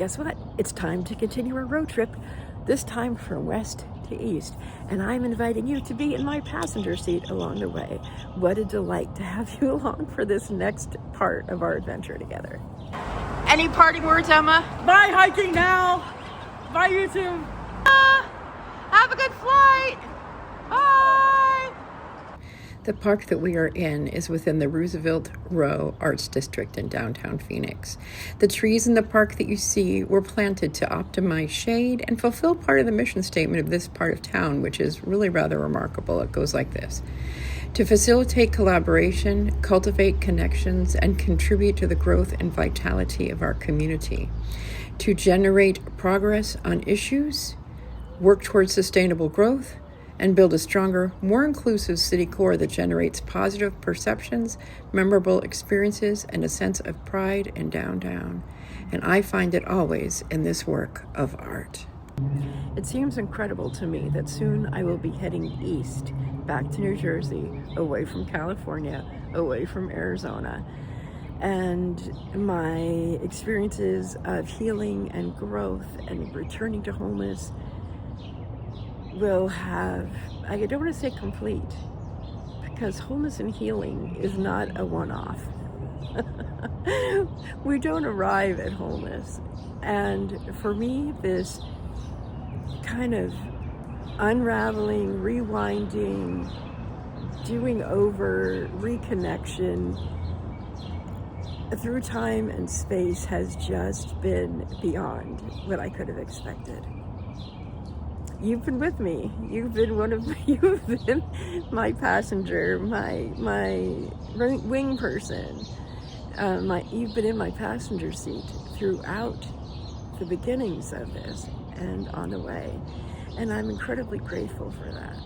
Guess what? It's time to continue our road trip, this time from west to east. And I'm inviting you to be in my passenger seat along the way. What a delight to have you along for this next part of our adventure together. Any parting words, Emma? Bye hiking now. Bye YouTube. Have a good flight. Bye. The park that we are in is within the Roosevelt Row Arts District in downtown Phoenix. The trees in the park that you see were planted to optimize shade and fulfill part of the mission statement of this part of town, which is really rather remarkable. It goes like this: to facilitate collaboration, cultivate connections, and contribute to the growth and vitality of our community. To generate progress on issues, work towards sustainable growth, and build a stronger, more inclusive city core that generates positive perceptions, memorable experiences, and a sense of pride in downtown. And I find it always in this work of art. It seems incredible to me that soon I will be heading east, back to New Jersey, away from California, away from Arizona. And my experiences of healing and growth and returning to wholeness will have, I don't want to say complete, because wholeness and healing is not a one-off. We don't arrive at wholeness. And for me, this kind of unraveling, rewinding, doing over, reconnection through time and space has just been beyond what I could have expected. You've been with me. You've been you've been my passenger, my wing person. You've been in my passenger seat throughout the beginnings of this and on the way. And I'm incredibly grateful for that.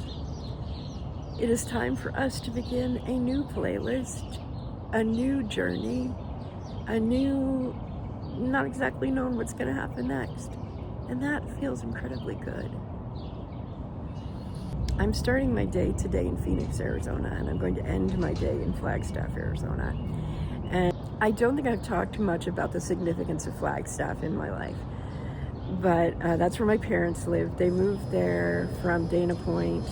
It is time for us to begin a new playlist, a new journey, not exactly knowing what's going to happen next. And that feels incredibly good. I'm starting my day today in Phoenix, Arizona, and I'm going to end my day in Flagstaff, Arizona. And I don't think I've talked much about the significance of Flagstaff in my life, but that's where my parents lived. They moved there from Dana Point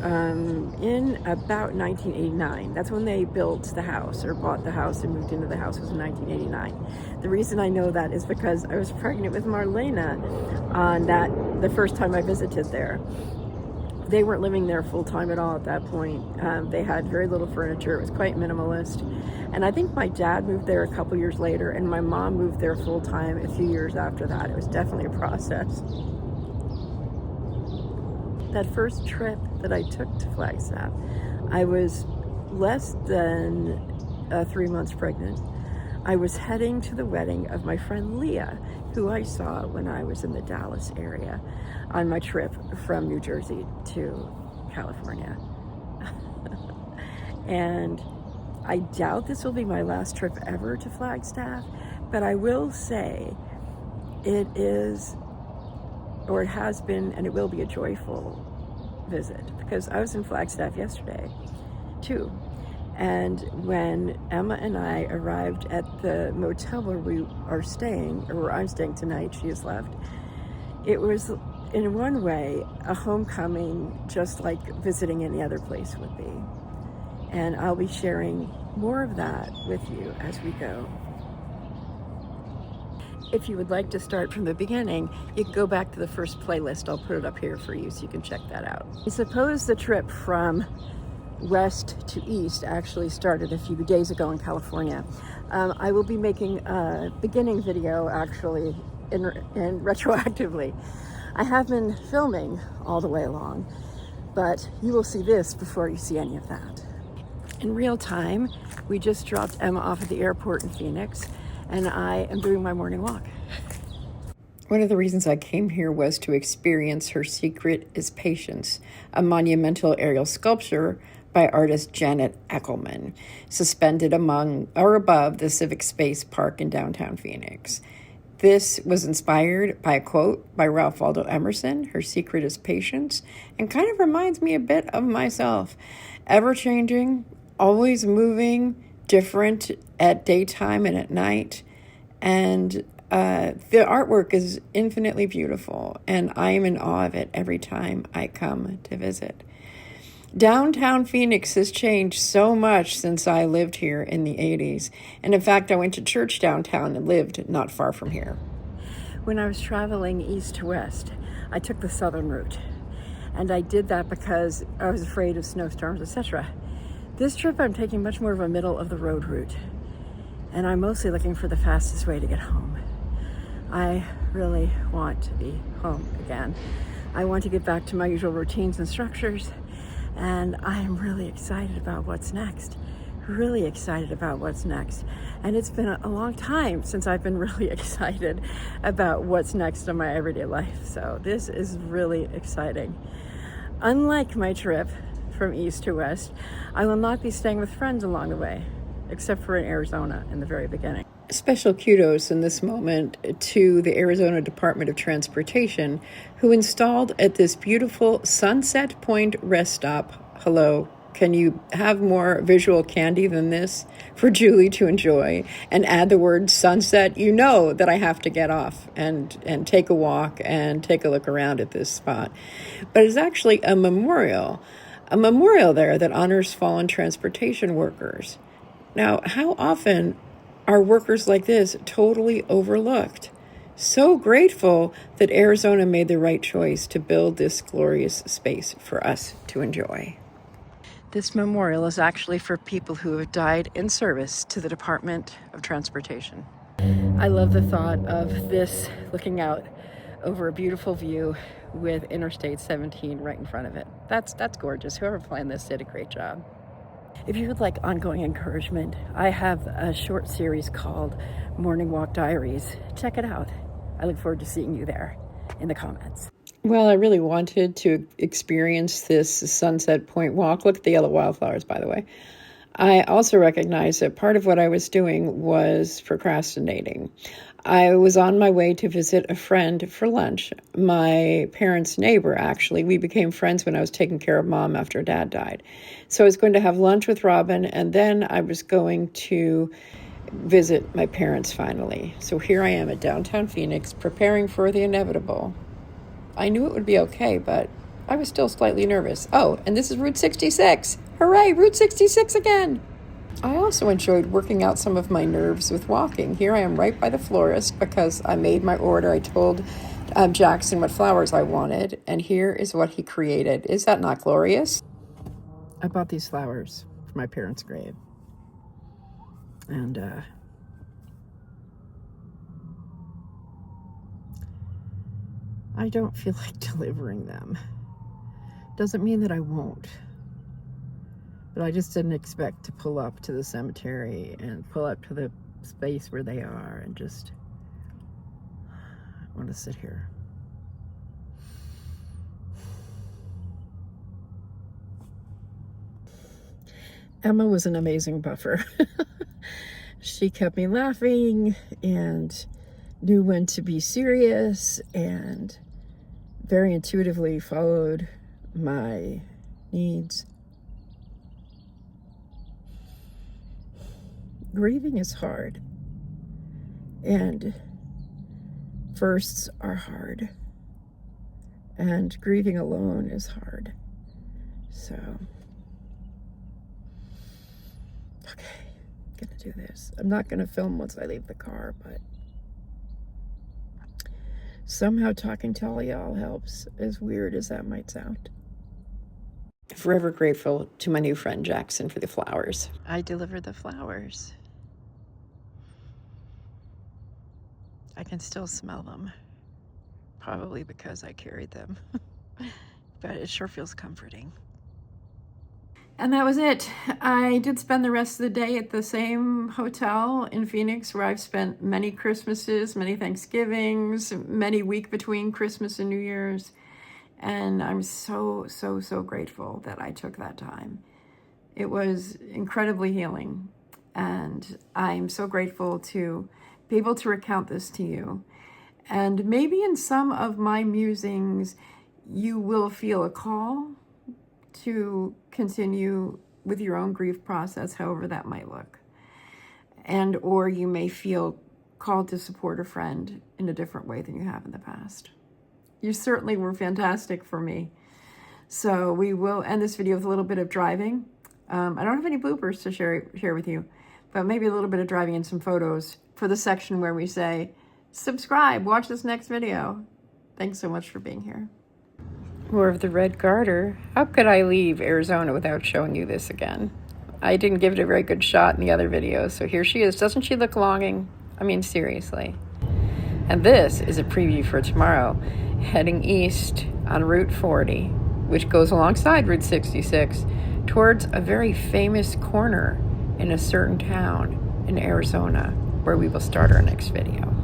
in about 1989. That's when they built the house, or bought the house and moved into the house, was in 1989. The reason I know that is because I was pregnant with Marlena on the first time I visited there. They weren't living there full-time at all at that point. They had very little furniture. It was quite minimalist. And I think my dad moved there a couple years later, and my mom moved there full-time a few years after that. It was definitely a process. That first trip that I took to Flagstaff, I was less than 3 months pregnant. I was heading to the wedding of my friend Leah, who I saw when I was in the Dallas area on my trip from New Jersey to California. And I doubt this will be my last trip ever to Flagstaff, but I will say it is, or it has been, and it will be a joyful visit, because I was in Flagstaff yesterday too. And when Emma and I arrived at the motel where we are staying, or where I'm staying tonight, she has left, it was in one way a homecoming, just like visiting any other place would be. And I'll be sharing more of that with you as we go. If you would like to start from the beginning, you can go back to the first playlist. I'll put it up here for you so you can check that out. I suppose the trip from west to east actually started a few days ago in California. I will be making a beginning video actually in retroactively. I have been filming all the way along, but you will see this before you see any of that. In real time, we just dropped Emma off at the airport in Phoenix, and I am doing my morning walk. One of the reasons I came here was to experience Her Secret is Patience, a monumental aerial sculpture by artist Janet Eckelman, suspended among or above the Civic Space Park in downtown Phoenix. This was inspired by a quote by Ralph Waldo Emerson: "Her secret is patience," and kind of reminds me a bit of myself. Ever-changing, always moving, different at daytime and at night. And The artwork is infinitely beautiful, and I am in awe of it every time I come to visit. Downtown Phoenix has changed so much since I lived here in the 80s. And in fact, I went to church downtown and lived not far from here. When I was traveling east to west, I took the southern route. And I did that because I was afraid of snowstorms, etc. This trip, I'm taking much more of a middle of the road route. And I'm mostly looking for the fastest way to get home. I really want to be home again. I want to get back to my usual routines and structures. And I'm really excited about what's next. Really excited about what's next. And it's been a long time since I've been really excited about what's next in my everyday life. So this is really exciting. Unlike my trip from east to west, I will not be staying with friends along the way, except for in Arizona in the very beginning. Special kudos in this moment to the Arizona Department of Transportation, who installed at this beautiful Sunset Point rest stop. Hello, can you have more visual candy than this for Julie to enjoy? And add the word sunset, you know that I have to get off and take a walk and take a look around at this spot. But it's actually a memorial there that honors fallen transportation workers. Now, how often are workers like this totally overlooked? So grateful that Arizona made the right choice to build this glorious space for us to enjoy. This memorial is actually for people who have died in service to the Department of Transportation. I love the thought of this looking out over a beautiful view with Interstate 17 right in front of it. That's gorgeous. Whoever planned this did a great job. If you would like ongoing encouragement, I have a short series called Morning Walk Diaries. Check it out. I look forward to seeing you there in the comments. Well, I really wanted to experience this Sunset Point walk. Look at the yellow wildflowers, by the way. I also recognized that part of what I was doing was procrastinating. I was on my way to visit a friend for lunch, my parents' neighbor, actually. We became friends when I was taking care of Mom after Dad died. So I was going to have lunch with Robin, and then I was going to visit my parents finally. So here I am at downtown Phoenix, preparing for the inevitable. I knew it would be okay, but I was still slightly nervous. Oh, and this is Route 66. Hooray, Route 66 again! I also enjoyed working out some of my nerves with walking. Here I am right by the florist because I made my order. I told Jackson what flowers I wanted, and here is what he created. Is that not glorious? I bought these flowers for my parents' grave. And I don't feel like delivering them. Doesn't mean that I won't. But I just didn't expect to pull up to the cemetery and pull up to the space where they are and just want to sit here. Emma was an amazing buffer. She kept me laughing and knew when to be serious and very intuitively followed my needs. Grieving is hard, and firsts are hard, and grieving alone is hard. So, okay, gonna do this. I'm not gonna film once I leave the car, but somehow talking to all y'all helps, as weird as that might sound. Forever grateful to my new friend Jackson for the flowers. I delivered the flowers. I can still smell them, probably because I carried them, but it sure feels comforting. And that was it. I did spend the rest of the day at the same hotel in Phoenix where I've spent many Christmases, many Thanksgivings, many week between Christmas and New Year's. And I'm so grateful that I took that time. It was incredibly healing. And I'm so grateful to be able to recount this to you. And maybe in some of my musings, you will feel a call to continue with your own grief process, however that might look. And or you may feel called to support a friend in a different way than you have in the past. You certainly were fantastic for me. So we will end this video with a little bit of driving. I don't have any bloopers to share with you, but maybe a little bit of driving and some photos for the section where we say, subscribe, watch this next video. Thanks so much for being here. More of the red garter. How could I leave Arizona without showing you this again? I didn't give it a very good shot in the other video, so here she is. Doesn't she look longing? I mean, seriously. And this is a preview for tomorrow, heading east on Route 40, which goes alongside Route 66, towards a very famous corner in a certain town in Arizona, where we will start our next video.